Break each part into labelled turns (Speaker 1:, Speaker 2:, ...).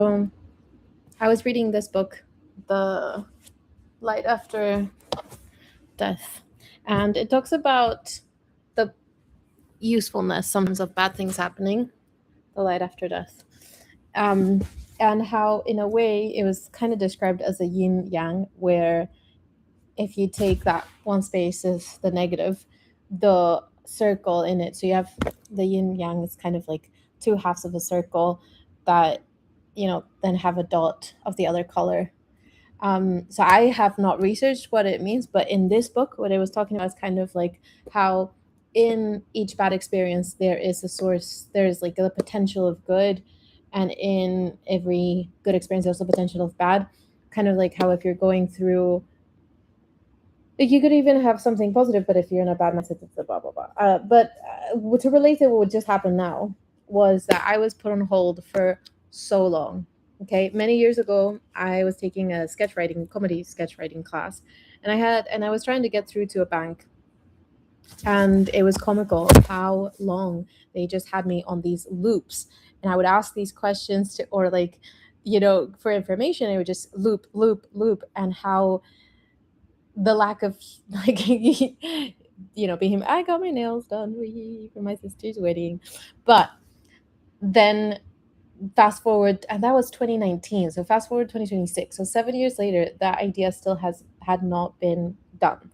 Speaker 1: I was reading this book, The Light After Death, and it talks about the usefulness sometimes of bad things happening, the light after death, um, and how, in a way, it was kind of described as a yin yang, where if you take that one space as the negative, the circle in it, so you have the yin yang is kind of like two halves of a circle that then have a dot of the other color. So I have not researched what it means, but in this book, what I was talking about is kind of like how in each bad experience there is a source, there's like the potential of good, and in every good experience there's the potential of bad. Kind of like how if you're going through, like you could even have something positive, but if you're in a bad mindset, it's a blah blah blah. But to relate to what just happened now was that I was put on hold for so long. Okay, many years ago, I was taking a sketch writing, comedy sketch writing class, and I was trying to get through to a bank, and it was comical how long they just had me on these loops, and I would ask these questions to, or like, for information, it would just loop, loop, loop, and how the lack of like being, I got my nails done for my sister's wedding. But then fast forward, and that was 2019, so fast forward 2026, so 7 years later that idea still has had not been done.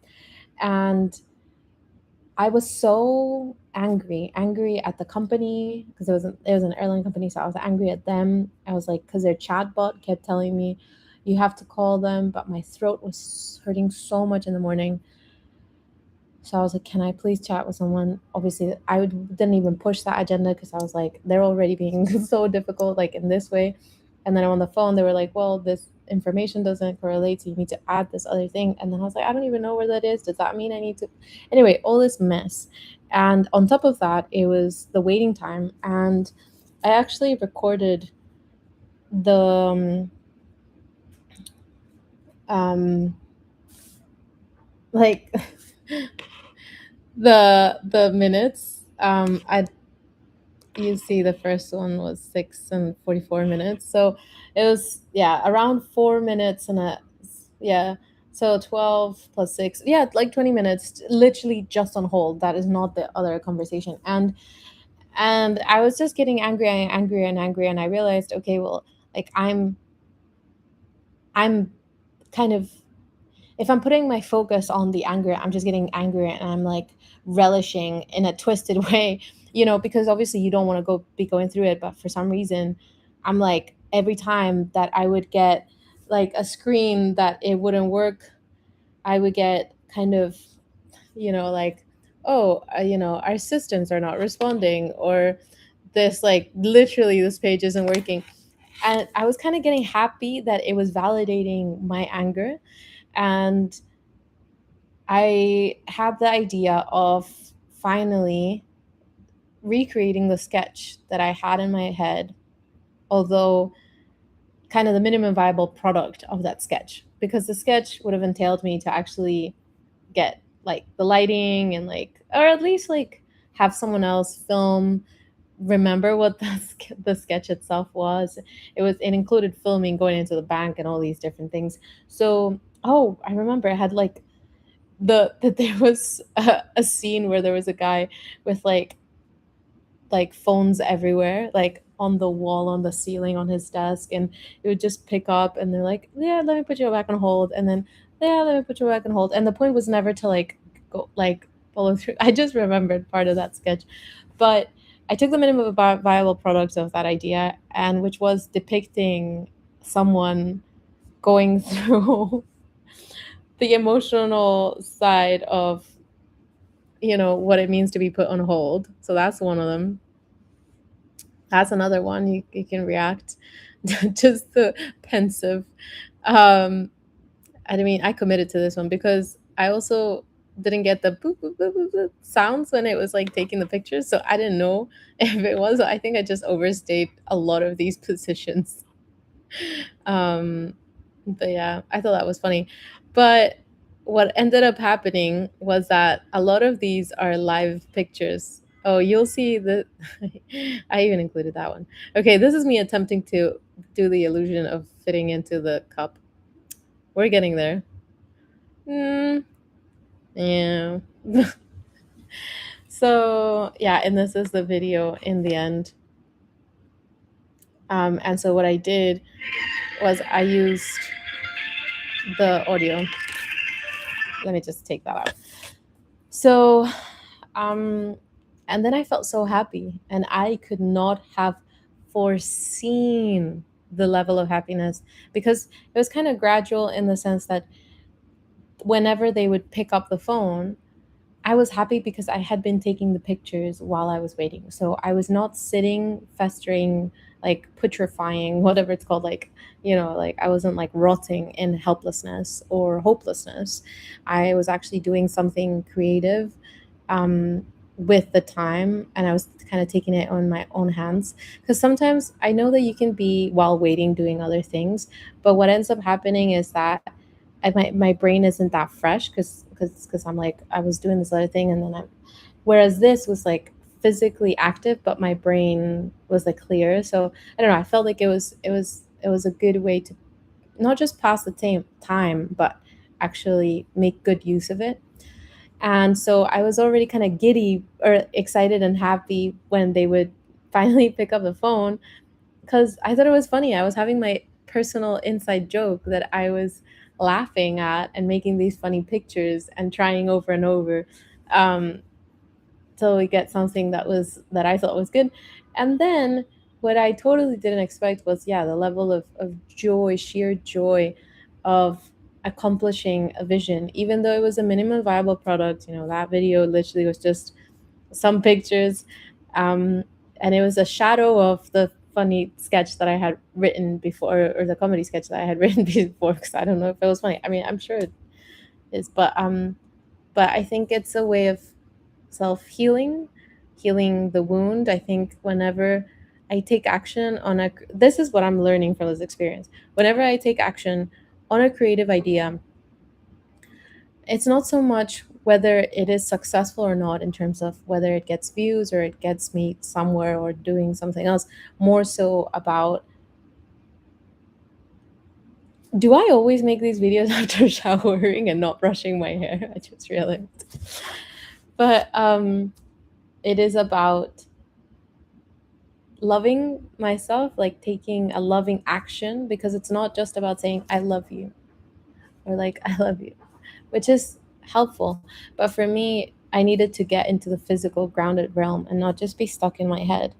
Speaker 1: And I was so angry at the company, because it was an airline company, so I was angry at them. I was like, because their chatbot kept telling me you have to call them, but my throat was hurting so much in the morning. So I was like, can I please chat with someone? Obviously, didn't even push that agenda because I was like, they're already being so difficult, like in this way. And then on the phone, they were like, well, this information doesn't correlate, so you need to add this other thing. And then I was like, I don't even know where that is. Does that mean I need to? Anyway, all this mess. And on top of that, it was the waiting time. And I actually recorded the um like the minutes. I You see, the first one was 6 and 44 minutes, so it was, yeah, around 4 minutes and a, yeah, so 12 plus 6, yeah, like 20 minutes literally just on hold. That is not the other conversation. And I was just getting angry and angry and angry, and I realized, okay, well, like I'm kind of, if I'm putting my focus on the anger, I'm just getting angry, and I'm like relishing in a twisted way, because obviously you don't want to be going through it, but for some reason, I'm like, every time that I would get like a screen that it wouldn't work, I would get kind of, like, oh, our systems are not responding, or this, like, literally this page isn't working. And I was kind of getting happy that it was validating my anger. And I had the idea of finally recreating the sketch that I had in my head, although kind of the minimum viable product of that sketch, because the sketch would have entailed me to actually get like the lighting and like, or at least like have someone else film, remember what the sketch itself was. It included filming, going into the bank, and all these different things. So, oh, I remember I had like that there was a scene where there was a guy with like phones everywhere, like on the wall, on the ceiling, on his desk, and it would just pick up, and they're like, yeah, let me put you back on hold, and then, yeah, let me put you back on hold. And the point was never to like go like follow through. I just remembered part of that sketch. But I took the minimum viable product of that idea, and which was depicting someone going through the emotional side of, what it means to be put on hold. So that's one of them. That's another one. You can react. Just the pensive. um I mean, I committed to this one because I also didn't get the boop, boop, boop, boop, boop sounds when it was like taking the pictures, so I didn't know if it was. I think I just overstayed a lot of these positions. um but yeah, I thought that was funny. But what ended up happening was that a lot of these are live pictures Oh, you'll see the I even included that one. Okay, this is me attempting to do the illusion of fitting into the cup. We're getting there. Mm, yeah. So yeah, and this is the video in the end. And so what I did was I used the audio. Let me just take that out. So, um, and then I felt so happy, and I could not have foreseen the level of happiness because it was kind of gradual in the sense that whenever they would pick up the phone, I was happy because I had been taking the pictures while I was waiting. So I was not sitting, festering, like putrefying, whatever it's called, like, like I wasn't like rotting in helplessness or hopelessness. I was actually doing something creative um, with the time, and I was kind of taking it on my own hands. Because sometimes I know that you can be while waiting doing other things, but what ends up happening is that my brain isn't that fresh because I'm like I was doing this other thing and then whereas this was like physically active but my brain was like clear. So I don't know, I felt like it was a good way to not just pass the time but actually make good use of it. And so I was already kind of giddy or excited and happy when they would finally pick up the phone because I thought it was funny. I was having my personal inside joke that I was laughing at and making these funny pictures and trying over and over um, till we get something that I thought was good. And then what I totally didn't expect was, yeah, the level of joy, sheer joy of accomplishing a vision, even though it was a minimum viable product. That video literally was just some pictures. Um, and it was a shadow of the funny sketch that I had written before, or the comedy sketch that I had written before, because I don't know if it was funny. I mean, I'm sure it is, but I think it's a way of self-healing, healing the wound. I think whenever I take action on this is what I'm learning from this experience. Whenever I take action on a creative idea, it's not so much whether it is successful or not in terms of whether it gets views or it gets me somewhere or doing something else, more so about do I always make these videos after showering and not brushing my hair? I just realized. But it is about loving myself, like taking a loving action, because it's not just about saying I love you or like I love you, which is helpful. But for me, I needed to get into the physical, grounded realm and not just be stuck in my head.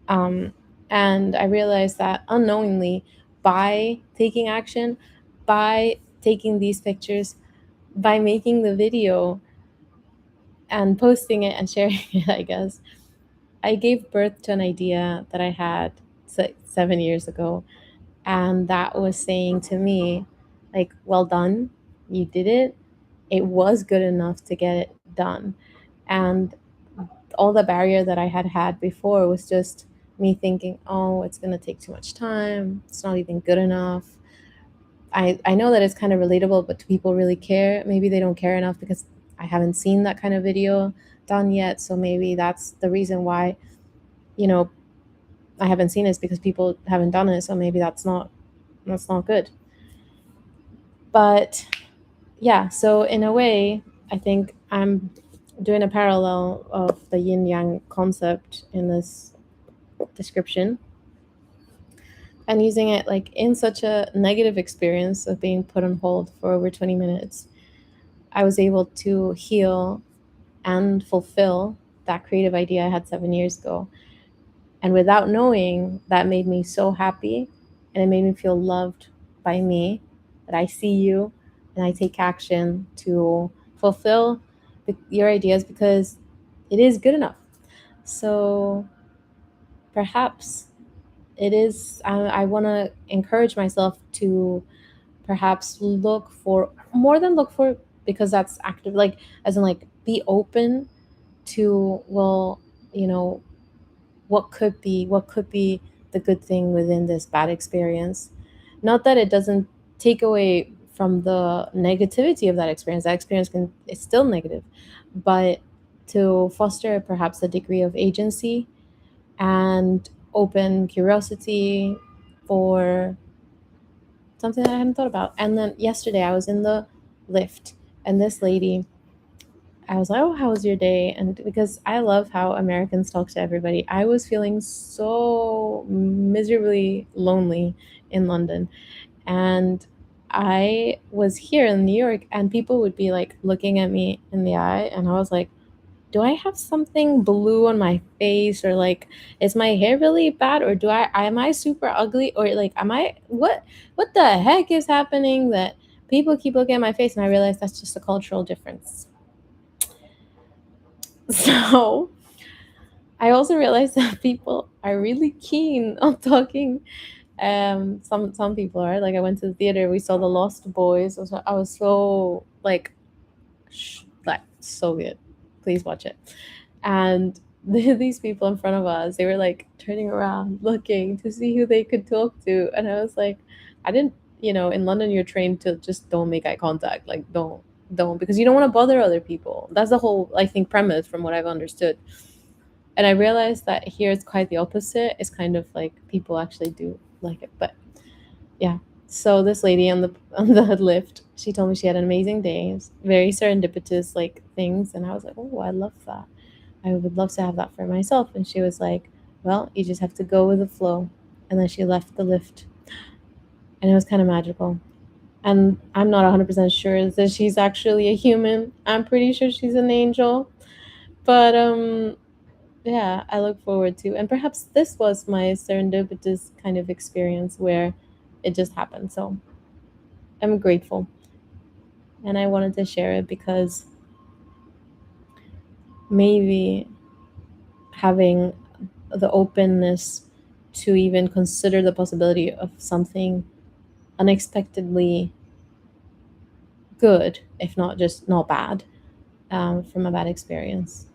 Speaker 1: Um, and I realized that unknowingly, by taking action, by taking these pictures, by making the video and posting it and sharing it, I guess, I gave birth to an idea that I had 7 years ago. And that was saying to me, like, well done, you did it. It was good enough to get it done. And all the barrier that I had had before was just me thinking, oh, it's going to take too much time. It's not even good enough. I know that it's kind of relatable, but do people really care? Maybe they don't care enough because I haven't seen that kind of video done yet. So maybe that's the reason why, you know, I haven't seen it is because people haven't done it. So maybe that's not good. But yeah, so in a way, I think I'm doing a parallel of the yin yang concept in this description and using it like in such a negative experience of being put on hold for over 20 minutes. I was able to heal and fulfill that creative idea I had 7 years ago. And without knowing, that made me so happy and it made me feel loved by me that I see you and I take action to fulfill your ideas because it is good enough. So perhaps it is, I want to encourage myself to perhaps look for more than look for, because that's active, like, as in, like, be open to, well, you know, what could be the good thing within this bad experience. Not that it doesn't take away from the negativity of that experience. That experience can it's still negative, but to foster perhaps a degree of agency and open curiosity for something that I hadn't thought about. And then yesterday I was in the lift, and this lady, I was like, "Oh, how was your day?" And because I love how Americans talk to everybody, I was feeling so miserably lonely in London. And I was here in New York, and people would be like looking at me in the eye, and I was like, do I have something blue on my face, or like is my hair really bad, or do I am I super ugly, or like am I what the heck is happening that people keep looking at my face? And I realized that's just a cultural difference. So I also realized that people are really keen on talking. Some people are like, I went to the theater, we saw The Lost Boys. I was so like like so good. Please watch it. And these people in front of us, they were like turning around looking to see who they could talk to, and I was like, I didn't, in London you're trained to just don't make eye contact, like don't, because you don't want to bother other people. That's the whole, I think, premise from what I've understood. And I realized that here it's quite the opposite. It's kind of like people actually do like it. But yeah. So this lady on the on the lift, she told me she had an amazing day. It was very serendipitous like things, and I was like, oh, I love that. I would love to have that for myself. And she was like, well, you just have to go with the flow. And then she left the lift, and it was kind of magical. And I'm not 100% sure that she's actually a human. I'm pretty sure she's an angel. But yeah, I look forward to. And perhaps this was my serendipitous kind of experience where it just happened. So I'm grateful. And I wanted to share it because maybe having the openness to even consider the possibility of something unexpectedly good, if not just not bad, from a bad experience,